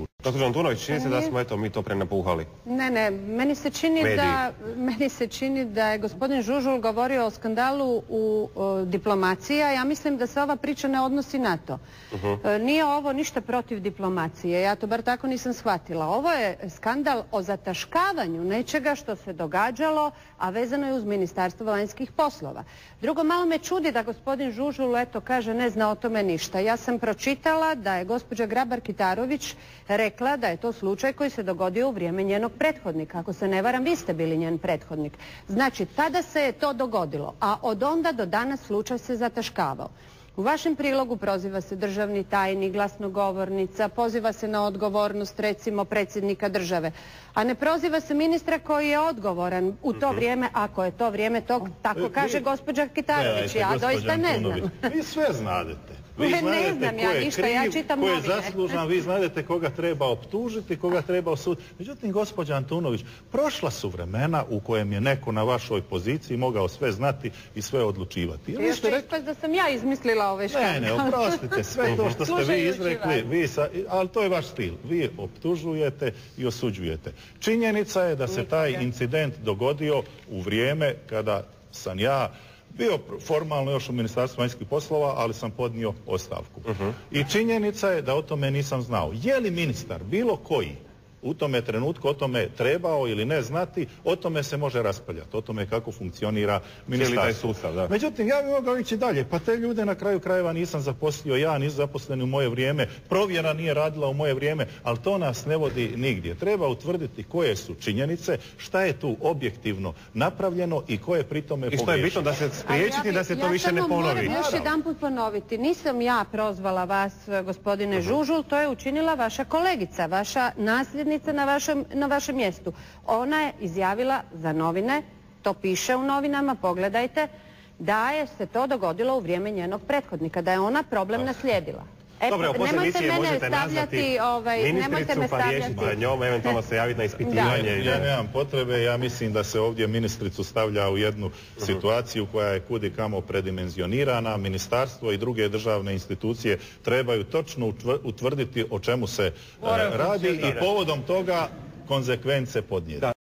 jučer. Gospođo Antunović, čini se da smo mi to prenapuhali. Ne, meni se čini da je gospodin Žužul govorio o skandalu u diplomaciji, a ja mislim da se ova priča ne odnosi na to. Nije ovo ništa protiv diplomacije, ja to bar tako nisam shvatila. Ovo je skandal o zataškavanju nečega što se događalo, a vezano je uz Ministarstvo vanjskih poslova. Drugo, malo me čudi da gospodin Žužul kaže ne zna o tome ništa. Ja sam pročitala da je gospođa Grabar-Kitarović rekla da je to slučaj koji se dogodio u vrijeme njenog prethodnika. Ako se ne varam, vi ste bili njen prethodnik. Znači, tada se je to dogodilo, a od onda do danas slučaj se zataškavao. U vašem prilogu proziva se državni tajnik, glasnogovornica, poziva se na odgovornost recimo predsjednika države, a ne proziva se ministra koji je odgovoran u to vrijeme, ako je to vrijeme, tako kaže gospođa Kitarović, ja doista ne znam. Vi sve znadete. Ne znam ja ništa, ja čitam novine. Ko je zaslužan, vi znadete koga treba optužiti, koga treba osuditi. Međutim, gospođa Antunović, prošla su vremena u kojem je neko na vašoj poziciji mogao sve znati i sve odlučivati. Još će ispast da sam ja izmislila ove škandale. Ne, oprostite, sve to što ste vi izrekli, ali to je vaš stil. Vi optužujete i osuđujete. Činjenica je da se taj incident dogodio u vrijeme kada sam ja bio formalno još u Ministarstvu vanjskih poslova, ali sam podnio ostavku. I činjenica je da o tome nisam znao. Je li ministar bilo koji u tome trenutku o tome trebao ili ne znati, o tome se može raspravljati, o tome kako funkcionira ministarstvo. Međutim, ja bih mogao ići dalje, pa te ljude na kraju krajeva nisam zaposlio ja, nisu zaposleni u moje vrijeme, provjera nije radila u moje vrijeme, ali to nas ne vodi nigdje. Treba utvrditi koje su činjenice, šta je tu objektivno napravljeno i ko je pri tome pogriješio. I što je bitno da se spriječiti da se to više ne ponovi. Ja samo moram još jedanput ponoviti, nisam ja prozvala vas, gospodine Žužul, to je učinila vaša kolegica, vaša nasljednica na vašem mjestu. Ona je izjavila za novine, to piše u novinama, pogledajte, da je se to dogodilo u vrijeme njenog prethodnika, da je ona problem naslijedila. Dobro, poslije emisije možete nazvati ministricu pa riješiti sa njom, eventualno se javiti na ispitivanje. Ja nemam potrebe, ja mislim da se ovdje ministricu stavlja u jednu situaciju koja je kudi kamo predimenzionirana. Ministarstvo i druge državne institucije trebaju točno utvrditi o čemu se radi i povodom toga konzekvence podnijeti.